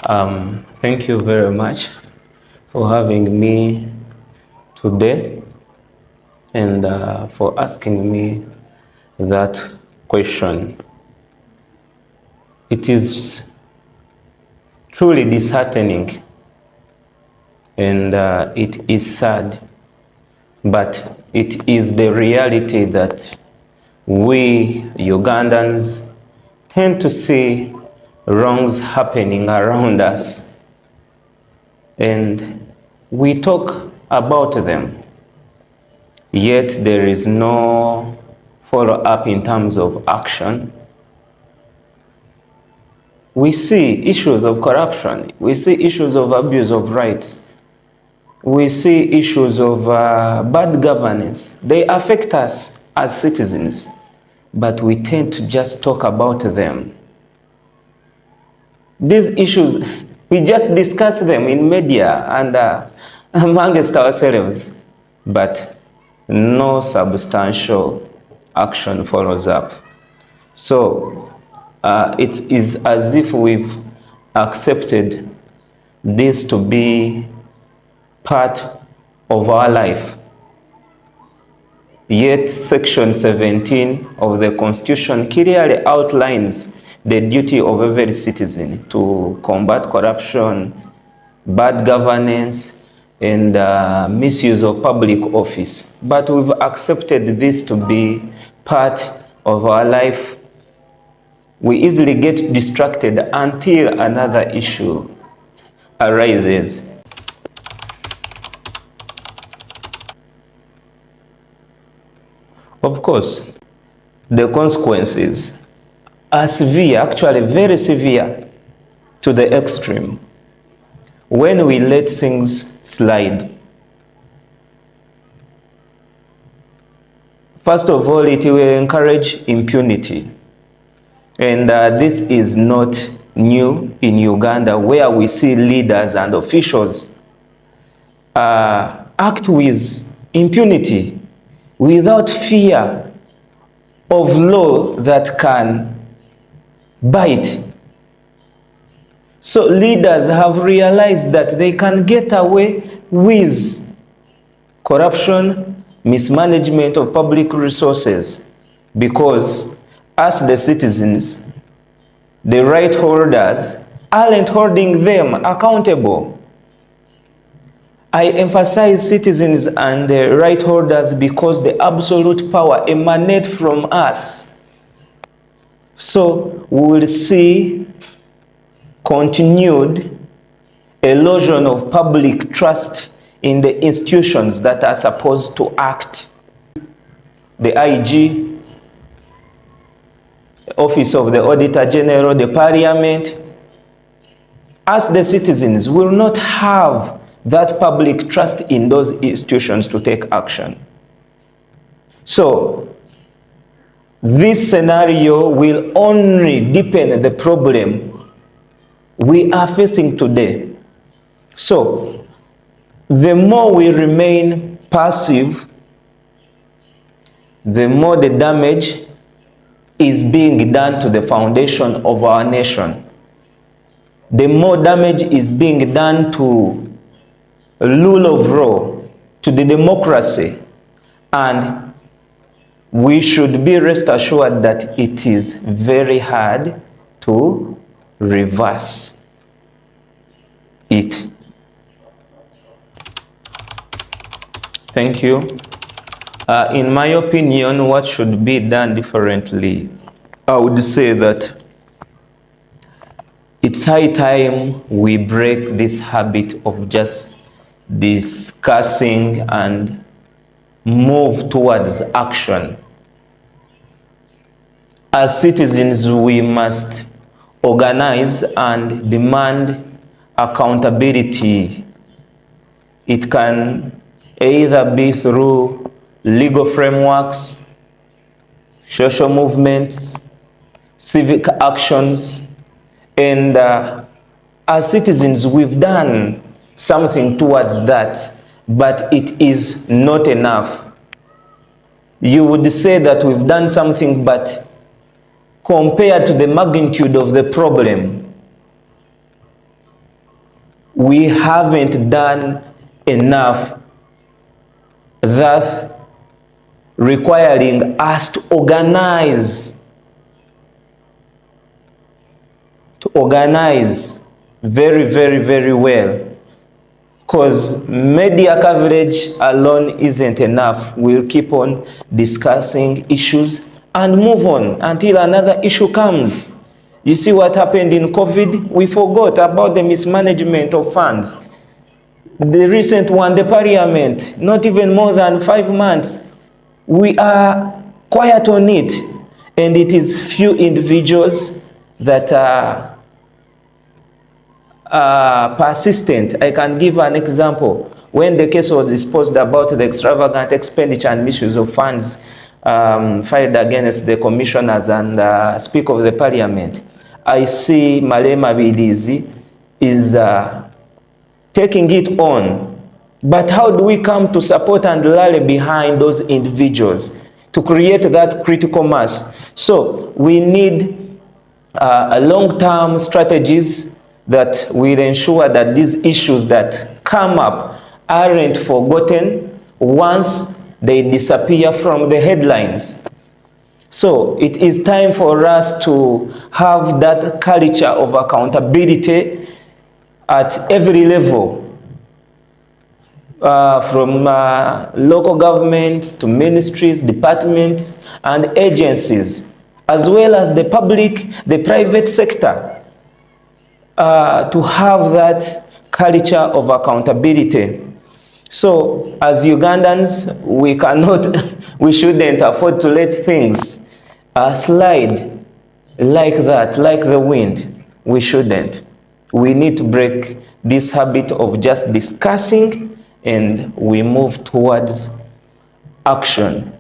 Thank you very much for having me today and for asking me that question. It is truly disheartening and it is sad, but it is the reality that we Ugandans tend to see wrongs happening around us and we talk about them, yet there is no follow-up in terms of action. We see issues of corruption, we see issues of abuse of rights, we see issues of bad governance. They affect us as citizens, but we tend to just talk about them. These issues, we just discuss them in media and amongst ourselves, but no substantial action follows up. So it is as if we've accepted this to be part of our life. Yet Section 17 of the Constitution clearly outlines the duty of every citizen to combat corruption, bad governance, and misuse of public office. But we've accepted this to be part of our life. We easily get distracted until another issue arises. Of course, the consequences are severe, actually very severe, to the extreme when we let things slide. First of all, it will encourage impunity. And this is not new in Uganda, where we see leaders and officials act with impunity without fear of law that can bite. So leaders have realized that they can get away with corruption, mismanagement of public resources, because as the citizens, the right holders aren't holding them accountable. I emphasize citizens and the right holders because the absolute power emanates from us. So we will see continued erosion of public trust in the institutions that are supposed to act. The IG, Office of the Auditor General, the Parliament. As the citizens will not have that public trust in those institutions to take action. So this scenario will only deepen the problem we are facing today. So the more we remain passive, the more the damage is being done to the foundation of our nation. The more damage is being done to rule of law, to the democracy, and we should be rest assured that it is very hard to reverse it. Thank you. In my opinion, what should be done differently? I would say that it's high time we break this habit of just discussing and move towards action. As citizens, we must organize and demand accountability. It can either be through legal frameworks, social movements, civic actions, and as citizens, we've done something towards that, but it is not enough. You would say that we've done something, but compared to the magnitude of the problem, we haven't done enough, that requiring us to organize very, very, very well. Because media coverage alone isn't enough. We'll keep on discussing issues and move on until another issue comes. You see what happened in COVID? We forgot about the mismanagement of funds. The recent one, the parliament, not even more than 5 months. We are quiet on it, and it is few individuals that are persistent. I can give an example. When the case was disposed about the extravagant expenditure and misuse of funds filed against the commissioners and Speaker of the Parliament, I see Malema Bidizi is taking it on. But how do we come to support and rally behind those individuals to create that critical mass? So we need long-term strategies that will ensure that these issues that come up aren't forgotten once they disappear from the headlines. So it is time for us to have that culture of accountability at every level, from local governments to ministries, departments, and agencies, as well as the public, the private sector, to have that culture of accountability. So as Ugandans, we cannot, we shouldn't afford to let things slide like that, like the wind. We shouldn't. We need to break this habit of just discussing, and we move towards action.